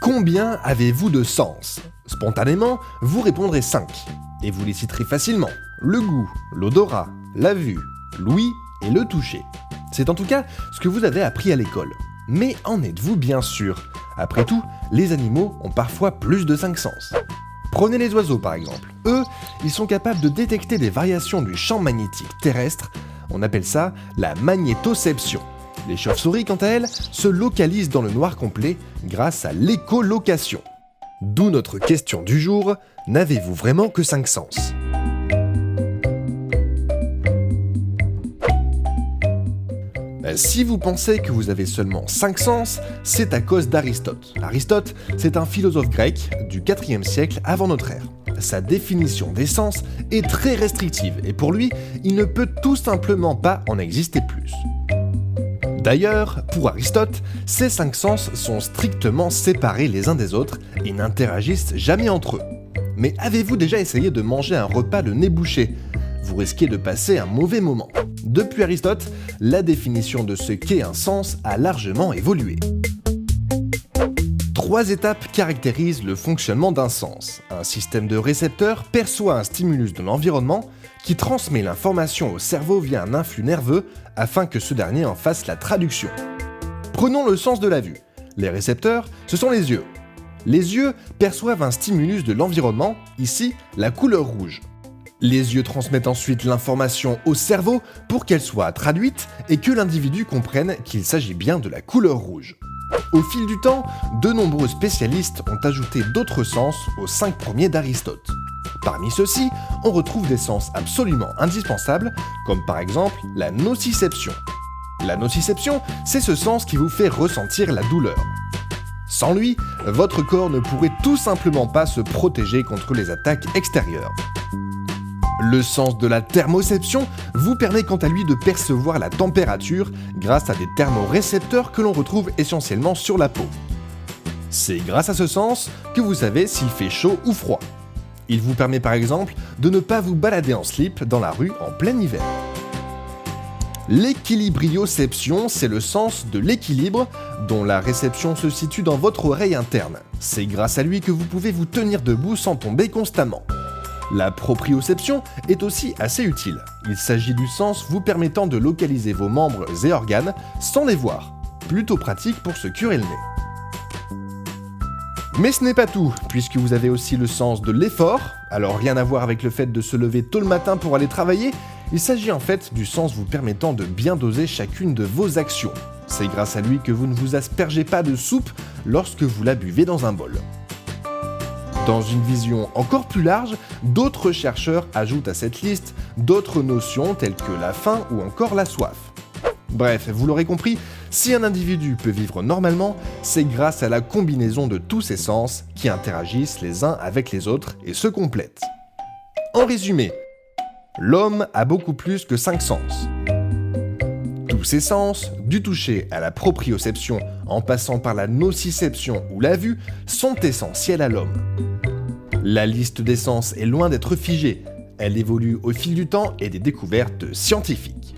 Combien avez-vous de sens ? Spontanément, vous répondrez 5. Et vous les citerez facilement. Le goût, l'odorat, la vue, l'ouïe et le toucher. C'est en tout cas ce que vous avez appris à l'école. Mais en êtes-vous bien sûr ? Après tout, les animaux ont parfois plus de 5 sens. Prenez les oiseaux par exemple. Eux, ils sont capables de détecter des variations du champ magnétique terrestre. On appelle ça la magnétoception. Les chauves-souris, quant à elles, se localisent dans le noir complet grâce à l'écholocation. D'où notre question du jour, n'avez-vous vraiment que 5 sens ? Si vous pensez que vous avez seulement 5 sens, c'est à cause d'Aristote. Aristote, c'est un philosophe grec du IVe siècle avant notre ère. Sa définition des sens est très restrictive et pour lui, il ne peut tout simplement pas en exister plus. D'ailleurs, pour Aristote, ces 5 sens sont strictement séparés les uns des autres et n'interagissent jamais entre eux. Mais avez-vous déjà essayé de manger un repas le nez bouché ? Vous risquez de passer un mauvais moment. Depuis Aristote, la définition de ce qu'est un sens a largement évolué. 3 étapes caractérisent le fonctionnement d'un sens. Un système de récepteurs perçoit un stimulus de l'environnement qui transmet l'information au cerveau via un influx nerveux afin que ce dernier en fasse la traduction. Prenons le sens de la vue. Les récepteurs, ce sont les yeux. Les yeux perçoivent un stimulus de l'environnement, ici la couleur rouge. Les yeux transmettent ensuite l'information au cerveau pour qu'elle soit traduite et que l'individu comprenne qu'il s'agit bien de la couleur rouge. Au fil du temps, de nombreux spécialistes ont ajouté d'autres sens aux 5 premiers d'Aristote. Parmi ceux-ci, on retrouve des sens absolument indispensables, comme par exemple la nociception. La nociception, c'est ce sens qui vous fait ressentir la douleur. Sans lui, votre corps ne pourrait tout simplement pas se protéger contre les attaques extérieures. Le sens de la thermoception vous permet quant à lui de percevoir la température grâce à des thermorécepteurs que l'on retrouve essentiellement sur la peau. C'est grâce à ce sens que vous savez s'il fait chaud ou froid. Il vous permet par exemple de ne pas vous balader en slip dans la rue en plein hiver. L'équilibrioception, c'est le sens de l'équilibre dont la réception se situe dans votre oreille interne. C'est grâce à lui que vous pouvez vous tenir debout sans tomber constamment. La proprioception est aussi assez utile. Il s'agit du sens vous permettant de localiser vos membres et organes sans les voir. Plutôt pratique pour se curer le nez. Mais ce n'est pas tout, puisque vous avez aussi le sens de l'effort. Alors rien à voir avec le fait de se lever tôt le matin pour aller travailler, il s'agit en fait du sens vous permettant de bien doser chacune de vos actions. C'est grâce à lui que vous ne vous aspergez pas de soupe lorsque vous la buvez dans un bol. Dans une vision encore plus large, d'autres chercheurs ajoutent à cette liste d'autres notions telles que la faim ou encore la soif. Bref, vous l'aurez compris, si un individu peut vivre normalement, c'est grâce à la combinaison de tous ses sens qui interagissent les uns avec les autres et se complètent. En résumé, l'homme a beaucoup plus que 5 sens. Tous ces sens, du toucher à la proprioception en passant par la nociception ou la vue, sont essentiels à l'homme. La liste des sens est loin d'être figée, elle évolue au fil du temps et des découvertes scientifiques.